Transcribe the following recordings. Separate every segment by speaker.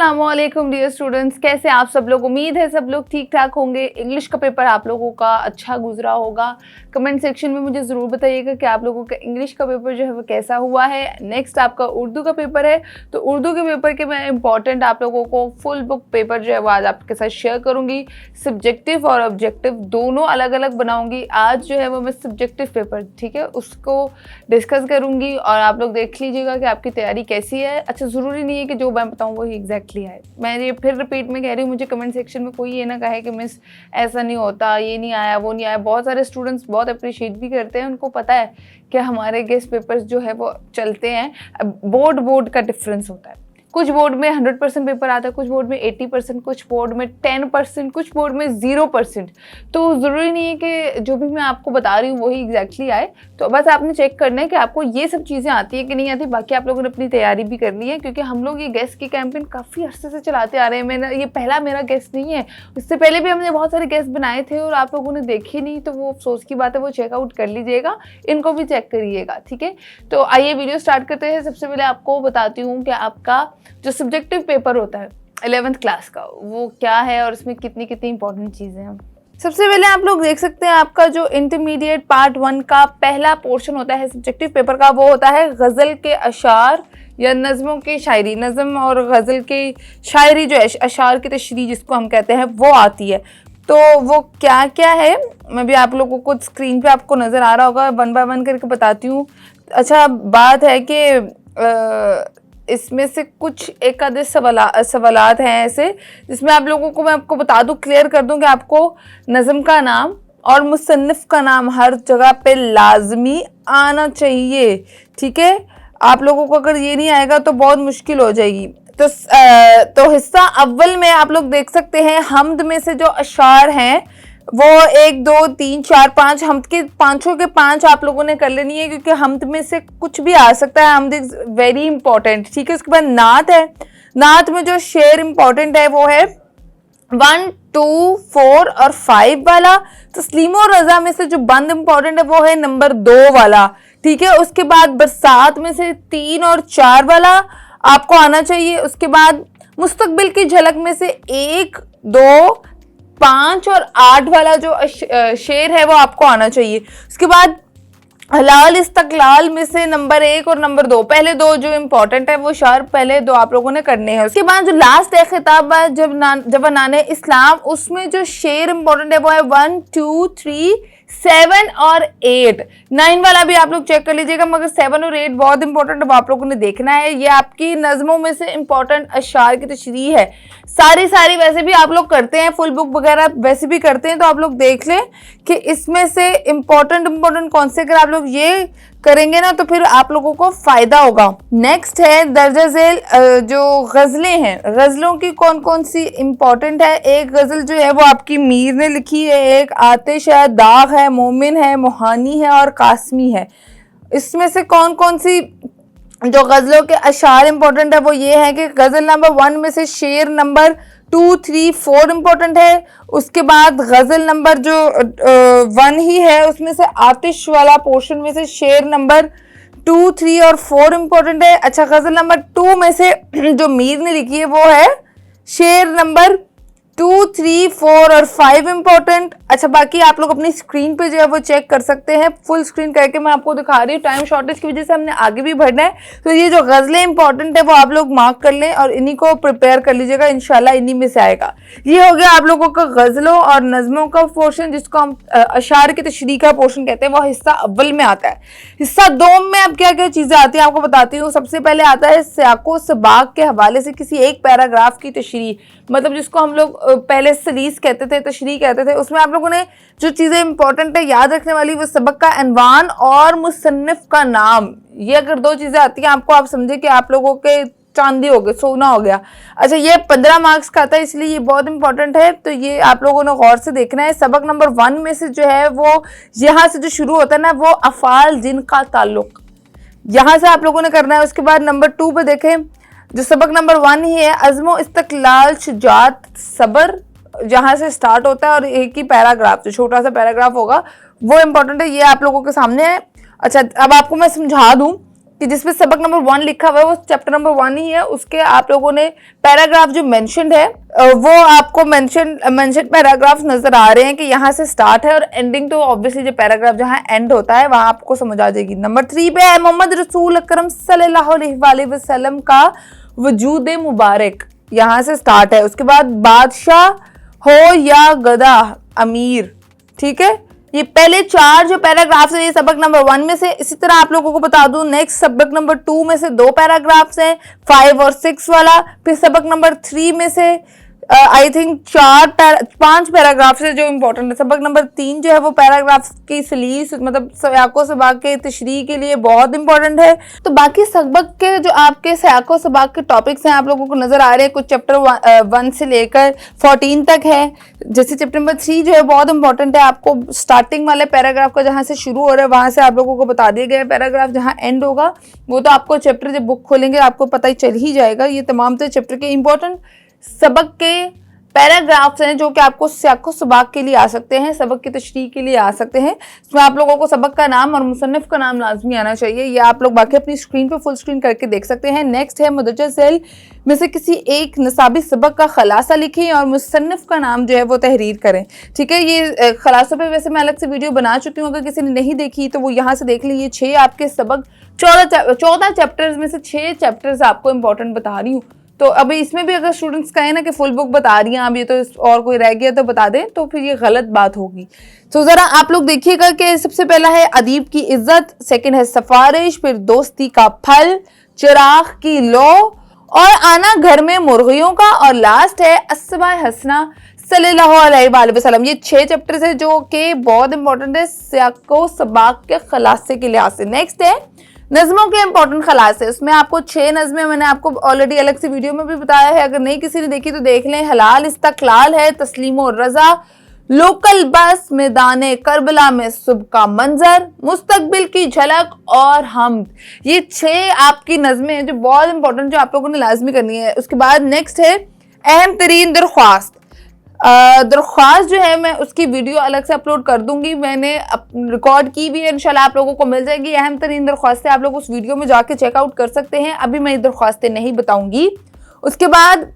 Speaker 1: अस्सलामुअलैकुम dear students, कैसे आप सब लोग। उम्मीद है सब लोग ठीक ठाक होंगे। इंग्लिश का पेपर आप लोगों का अच्छा गुजरा होगा। कमेंट सेक्शन में मुझे ज़रूर बताइएगा कि आप लोगों का इंग्लिश का पेपर जो है वो कैसा हुआ है। नेक्स्ट आपका उर्दू का पेपर है, तो उर्दू के पेपर के मैं इंपॉर्टेंट आप लोगों को फुल बुक पेपर जो है वो आज आपके साथ शेयर करूँगी। सब्जेक्टिव और ऑब्जेक्टिव दोनों अलग अलग बनाऊँगी। आज जो है वो मैं सब्जेक्टिव पेपर, ठीक है, उसको डिस्कस करूँगी और आप लोग देख लीजिएगा कि आपकी तैयारी कैसी है। अच्छा, ज़रूरी नहीं है कि जो मैं बताऊँ वही एग्जैक्टली आए। मैं ये फिर रिपीट में कह रही हूँ, मुझे कमेंट सेक्शन में कोई ये ना कहे कि मिस ऐसा नहीं होता, ये नहीं आया, वो नहीं आया। बहुत सारे स्टूडेंट्स बहुत अप्रिशिएट भी करते हैं, उनको पता है कि हमारे गेस्ट पेपर्स जो है वो चलते हैं। बोर्ड का डिफरेंस होता है। कुछ बोर्ड में 100% पेपर आता है, कुछ बोर्ड में 80%, कुछ बोर्ड में 10%, कुछ बोर्ड में 0%। तो ज़रूरी नहीं है कि जो भी मैं आपको बता रही हूँ वही एग्जैक्टली आए। तो बस आपने चेक करना है कि आपको ये सब चीज़ें आती है कि नहीं आती। बाकी आप लोगों ने अपनी तैयारी भी करनी है, क्योंकि हम लोग ये गेस्ट की कैंपेन काफ़ी अर्से से चलाते आ रहे हैं। मैंने ये पहला मेरा गेस्ट नहीं है, इससे पहले भी हमने बहुत सारे गेस्ट बनाए थे और आप लोगों ने देखे नहीं, तो वो अफसोस की बात है। वो चेकआउट कर लीजिएगा, इनको भी चेक करिएगा, ठीक है। तो आइए वीडियो स्टार्ट करते हैं। सबसे पहले आपको बताती हूँ कि आपका जो सब्जेक्टिव पेपर होता है 11th क्लास का, वो क्या है और इसमें कितनी कितनी इंपॉर्टेंट चीज़ें हैं। सबसे पहले आप लोग देख सकते हैं, आपका जो इंटरमीडिएट पार्ट 1 का पहला पोर्शन होता है सब्जेक्टिव पेपर का, वो होता है गज़ल के अशार या नज़मों की शायरी। नज़म और गज़ल की शायरी जो है, अशार की तशरीह जिसको हम कहते हैं, वो आती है। तो वो क्या क्या है, मैं भी आप लोगों को स्क्रीन पे आपको नज़र आ रहा होगा, 1 बाय 1 करके बताती हूँ। अच्छा, बात है कि इसमें से कुछ एक आधे सवालात हैं ऐसे, जिसमें आप लोगों को मैं आपको बता दूं, क्लियर कर दूं कि आपको नज़म का नाम और मुसन्निफ़ का नाम हर जगह पे लाजमी आना चाहिए, ठीक है। आप लोगों को अगर ये नहीं आएगा तो बहुत मुश्किल हो जाएगी। तो हिस्सा अव्वल में आप लोग देख सकते हैं, हमद में से जो अशार हैं वो 1 2 3 4 5, हमद के पांचों के 5 आप लोगों ने कर लेनी है, क्योंकि हमद में से कुछ भी आ सकता है। हमद इज वेरी इंपॉर्टेंट, ठीक है। उसके बाद नात है। नात में जो शेर इंपॉर्टेंट है वो है 1 2 4 और 5 वाला। तस्लीम और रजा में से जो बंद इंपॉर्टेंट है वो है नंबर 2 वाला, ठीक है। उसके बाद बरसात में से 3 और 4 वाला आपको आना चाहिए। उसके बाद मुस्तकबिल की झलक में से 1 2 5 और 8 वाला जो शेर है वो आपको आना चाहिए। उसके बाद हलाल इस्तकलाल में से नंबर 1 और नंबर 2, पहले 2 जो इंपॉर्टेंट है वो शार पहले 2 आप लोगों ने करने हैं। उसके बाद जो लास्ट है खिताब जवानाने इस्लाम, उसमें जो शेर इंपॉर्टेंट है वो है 1 2 3 7 और 8। 9 वाला भी आप लोग चेक कर लीजिएगा, मगर 7 और 8 बहुत इंपॉर्टेंट है, वो आप लोगों ने देखना है। ये आपकी नज़मों में से इंपॉर्टेंट अशार की तशरीह है। सारी वैसे भी आप लोग करते हैं, फुल बुक वगैरह वैसे भी करते हैं, तो आप लोग देख लें कि इसमें से इंपॉर्टेंट कौन से। अगर आप लोग ये करेंगे ना तो फिर आप लोगों को फायदा होगा। नेक्स्ट है दर्जा झेल जो गज़लें हैं, गज़लों की कौन कौन सी इंपॉर्टेंट है। एक गज़ल जो है वो आपकी मीर ने लिखी है, एक आतिश है, दाग है, मोमिन है, मोहानी है और कासमी है। इसमें से कौन कौन सी जो गज़लों के अशार इंपॉर्टेंट है वो ये है कि गज़ल नंबर 1 में से शेर नंबर 2 3 4 इंपॉर्टेंट है। उसके बाद गज़ल नंबर जो 1 ही है उसमें से आतिश वाला पोर्शन में से शेर नंबर 2 3 और 4 इंपॉर्टेंट है। अच्छा, गज़ल नंबर 2 में से जो मीर ने लिखी है वो है शेर नंबर 2 3 4 और 5 इंपॉर्टेंट। अच्छा, बाकी आप लोग अपनी स्क्रीन पे जो है वो चेक कर सकते हैं। फुल स्क्रीन करके मैं आपको दिखा रही हूँ, टाइम शॉर्टेज की वजह से हमने आगे भी बढ़ना है। तो ये जो गज़लें इंपॉर्टेंट है वो आप लोग मार्क कर लें और इन्हीं को प्रिपेयर कर लीजिएगा, इंशाल्लाह इन्हीं में से आएगा। ये हो गया आप लोगों का गज़लों और नज़मों का पोर्शन, जिसको हम अशार की तशरीह का पोर्शन कहते हैं, वो हिस्सा अव्वल में आता है। हिस्सा 2 में अब क्या क्या चीज़ें आती हैं आपको बताती हूँ। सबसे पहले आता है सियाको सबाक के हवाले से किसी एक पैराग्राफ की तशरीह, मतलब जिसको हम लोग पहले सलीस कहते थे, तशरीह कहते थे। उसमें आप लोगों ने जो चीज़ें इंपॉर्टेंट है याद रखने वाली, वो सबक का अनवान और मुसन्निफ का नाम। ये अगर 2 चीज़ें आती हैं आपको, आप समझे कि आप लोगों के चांदी हो गए, सोना हो गया। अच्छा, ये 15 मार्क्स का आता है, इसलिए ये बहुत इंपॉर्टेंट है, तो ये आप लोगों ने गौर से देखना है। सबक नंबर 1 में से जो है वो यहाँ से जो शुरू होता है ना, वो अफ़ाल जिनका ताल्लुक, यहाँ से आप लोगों ने करना है। उसके बाद नंबर 2 पे देखें, जो सबक नंबर 1 ही है, अज़्मो इस्तक़लाल शुजात सब्र, जहाँ से स्टार्ट होता है और एक ही पैराग्राफ, जो छोटा सा पैराग्राफ होगा वो इंपॉर्टेंट है। ये आप लोगों के सामने है। अच्छा, अब आपको मैं समझा दूं कि जिसमें सबक नंबर 1 लिखा हुआ है वो चैप्टर नंबर 1 ही है। उसके आप लोगों ने पैराग्राफ जो मेंशन्ड है वो आपको मेंशन पैराग्राफ नजर आ रहे हैं कि यहाँ से स्टार्ट है और एंडिंग तो ऑब्वियसली जो पैराग्राफ जहाँ एंड होता है वहां आपको समझ आ जाएगी। नंबर 3 पे है मोहम्मद रसूल अकरम सल्लल्लाहु अलैहि वसल्लम का वजूद मुबारक, यहाँ से स्टार्ट है। उसके बाद बादशाह हो या गदा अमीर, ठीक है। ये पहले 4 जो पैराग्राफ्स है ये सबक नंबर 1 में से। इसी तरह आप लोगों को बता दूं नेक्स्ट सबक नंबर 2 में से 2 पैराग्राफ्स हैं, 5 और 6 वाला। फिर सबक नंबर 3 में से आई थिंक 5 पैराग्राफ्स है जो इम्पोर्टेंट है। सबक नंबर 3 जो है वो पैराग्राफ की सलीस मतलब सयाको सबाक के तशरीह के लिए बहुत इंपॉर्टेंट है। तो बाकी सबक के जो आपके सयाको सबाक के टॉपिक्स हैं आप लोगों को नजर आ रहे हैं, कुछ चैप्टर 1 से लेकर 14 तक है। जैसे चैप्टर नंबर 3 जो है बहुत इंपॉर्टेंट है, आपको स्टार्टिंग वाले पैराग्राफ का जहाँ से शुरू हो रहा है वहां से आप लोगों को बता दिया गया है। पैराग्राफ जहाँ एंड होगा वो तो आपको चैप्टर जब बुक खोलेंगे आपको पता ही चल ही जाएगा। ये तमाम तो चैप्टर के इंपॉर्टेंट सबक के पैराग्राफ्स हैं जो कि आपको सियाको सबाक के लिए आ सकते हैं, सबक की तशरीह के लिए आ सकते हैं। इसमें आप लोगों को सबक का नाम और मुसन्निफ का नाम लाजमी आना चाहिए। ये आप लोग बाकी अपनी स्क्रीन पे फुल स्क्रीन करके देख सकते हैं। नेक्स्ट है मुदज्जल सेल में से किसी एक निसाबी सबक का खलासा लिखें और मुसन्निफ का नाम जो है वो तहरीर करें, ठीक है। ये खलासों पे वैसे मैं अलग से वीडियो बना चुकी हूँ, अगर किसी ने नहीं देखी तो वो यहाँ से देख लीजिए। 6 आपके सबक 14 चैप्टर्स में से 6 चैप्टर्स आपको इंपॉर्टेंट बता रही हूँ। तो अभी इसमें भी अगर स्टूडेंट्स कहें ना कि फुल बुक बता रही हैं आप, ये तो और कोई रह गया तो बता दें, तो फिर ये गलत बात होगी। तो जरा आप लोग देखिएगा कि सबसे पहला है अदीब की इज्जत, सेकंड है सफारिश, फिर दोस्ती का फल, चिराग की लो और आना घर में मुर्गियों का, और लास्ट है अस्मा हसना सल्लल्लाहु अलैहि वसल्लम। ये 6 चैप्टर्स है जो कि बहुत इंपॉर्टेंट है सियाको सबाक के खलासे के लिहाज से। नेक्स्ट है नज़मों के इंपॉर्टेंट खलास है, उसमें आपको 6 नज़में मैंने आपको ऑलरेडी अलग से वीडियो में भी बताया है, अगर नहीं किसी ने देखी तो देख लें। हलाल इस्तक़लाल है, तस्लीम और रज़ा, लोकल बस, मैदाने करबला में सुबह का मंजर, मुस्तकबिल की झलक और हम। ये 6 आपकी नज़में हैं जो बहुत इंपॉर्टेंट जो आप लोगों ने लाजमी करनी है। उसके बाद नेक्स्ट है अहम तरीन दरख्वास्त। दरख्वास्त जो है मैं उसकी वीडियो अलग से अपलोड कर दूंगी, मैंने रिकॉर्ड की भी है, इंशाल्लाह आप लोगों को मिल जाएगी। अहम तरीन दरख्वास्तें आप लोग उस वीडियो में जाके चेकआउट कर सकते हैं, अभी मैं ये दरख्वास्तें नहीं बताऊंगी। उसके बाद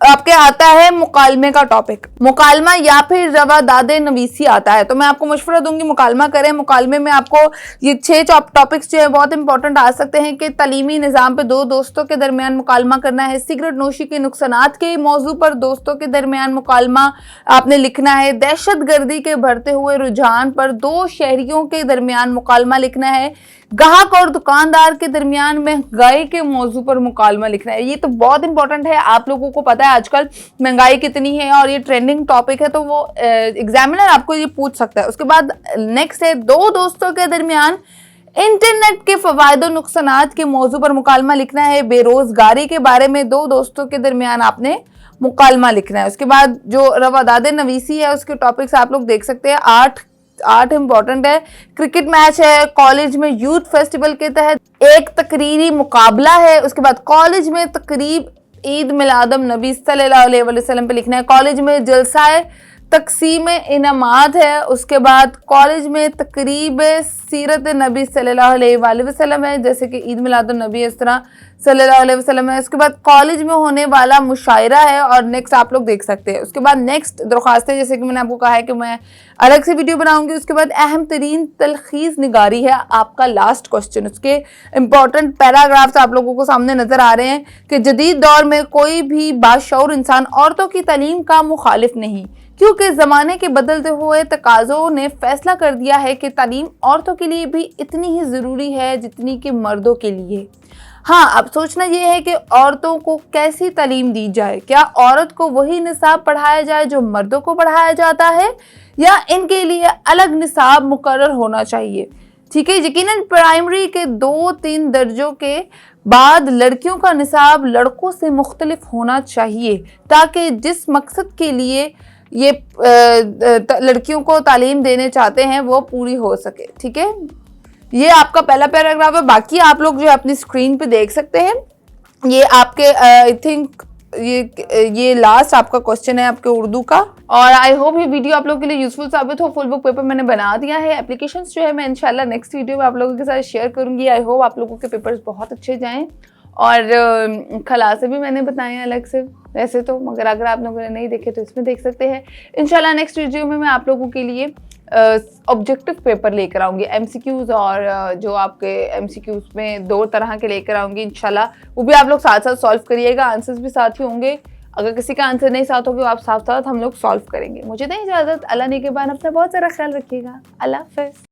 Speaker 1: आपके आता है मुकालमे का टॉपिक, मुकालमा या फिर रवादाद नवीसी आता है, तो मैं आपको मशवरा दूंगी मुकालमा करें। मुकालमे में आपको ये 6 टॉपिक्स जो है बहुत इंपॉर्टेंट आ सकते हैं कि तालीमी निज़ाम पे 2 दोस्तों के दरमियान मुकालमा करना है, सिगरेट नोशी के नुकसानात के मौजू पर दोस्तों के दरमियान मुकालमा आपने लिखना है, दहशत गर्दी के बढ़ते हुए रुझान पर 2 शहरियों के दरमियान मुकालमा लिखना है, ग्राहक और दुकानदार के दरमियान महंगाई के मौजू पर मुकालमा लिखना है। ये तो बहुत इंपॉर्टेंट है, आप लोगों को पता है आजकल महंगाई कितनी है और ये ट्रेंडिंग टॉपिक है, तो वो एग्जामिनर आपको ये पूछ सकता है। उसके बाद नेक्स्ट है 2 दोस्तों के दरमियान इंटरनेट के फवायद और नुकसानात के मौजू पर मुकालमा लिखना है, बेरोजगारी के बारे में 2 दोस्तों के दरमियान आपने मुकालमा लिखना है। उसके बाद जो रवादाद नवीसी है उसके टॉपिक्स आप लोग देख सकते हैं, 8 इंपॉर्टेंट है। क्रिकेट मैच है, कॉलेज में यूथ फेस्टिवल के तहत एक तकरीरी मुकाबला है, उसके बाद कॉलेज में तकरीब ईद मिलादम नबी सल्लल्लाहु अलैहि वसल्लम पे लिखना है, कॉलेज में जलसाए तकसीम इनामात है, उसके बाद कॉलेज में तकरीब सीरत नबी सल्लल्लाहु अलैहि वसल्लम है, जैसे कि ईद मिलादुन नबी इस तरह सल्लल्लाहु अलैहि वसल्लम है। उसके बाद कॉलेज में होने वाला मुशायरा है और नेक्स्ट आप लोग देख सकते हैं। उसके बाद नेक्स्ट दरख्वास्तें, जैसे कि मैंने आपको कहा है कि मैं अलग से वीडियो बनाऊंगी। उसके बाद अहम तरीन तलखीस निगारी है आपका लास्ट क्वेश्चन, उसके इंपॉर्टेंट पैराग्राफ्स आप लोगों को सामने नजर आ रहे हैं कि जदीद दौर में कोई भी बाशऊर इंसान औरतों की तालीम का मुखालिफ नहीं, क्योंकि ज़माने के बदलते हुए तकाज़ों ने फैसला कर दिया है कि तालीम औरतों के लिए भी इतनी ही ज़रूरी है जितनी कि मर्दों के लिए। हाँ, अब सोचना ये है कि औरतों को कैसी तालीम दी जाए, क्या औरत को वही निसाब पढ़ाया जाए जो मर्दों को पढ़ाया जाता है या इनके लिए अलग निसाब मुकर्रर होना चाहिए। ठीक है, यकीनन प्राइमरी के 2-3 दर्जों के बाद लड़कियों का निसाब लड़कों से मुख्तलिफ होना चाहिए ताकि जिस मकसद के लिए ये लड़कियों को तालीम देने चाहते हैं वो पूरी हो सके। ठीक है, ये आपका पहला पैराग्राफ है, बाकी आप लोग जो अपनी स्क्रीन पे देख सकते हैं। ये आपके आई थिंक ये लास्ट आपका क्वेश्चन है आपके उर्दू का। और आई होप ये वीडियो आप लोगों के लिए यूजफुल साबित हो। फुल बुक पेपर मैंने बना दिया है। एप्लीकेशंस जो है मैं इंशाल्लाह नेक्स्ट वीडियो में आप लोगों के साथ शेयर करूंगी। आई होप आप लोगों के पेपर्स बहुत अच्छे जाएं। और खलासे भी मैंने बताए हैं अलग से वैसे तो, मगर अगर आप लोगों ने नहीं देखे तो इसमें देख सकते हैं। इंशाल्लाह नेक्स्ट वीडियो में मैं आप लोगों के लिए ऑब्जेक्टिव पेपर लेकर आऊँगी, एमसीक्यूज़ और जो आपके एमसीक्यूज़ में 2 तरह के लेकर आऊँगी इंशाल्लाह। वो भी आप लोग साथ साथ सॉल्व करिएगा, आंसर्स भी साथ ही होंगे। अगर किसी का आंसर नहीं साथ होगा आप साथ साथ हम लोग सॉल्व करेंगे। मुझे दें इजाज़त। अल्लाह ने के बाद अपना बहुत सारा ख्याल रखिएगा। अल्लाह हाफ़िज़।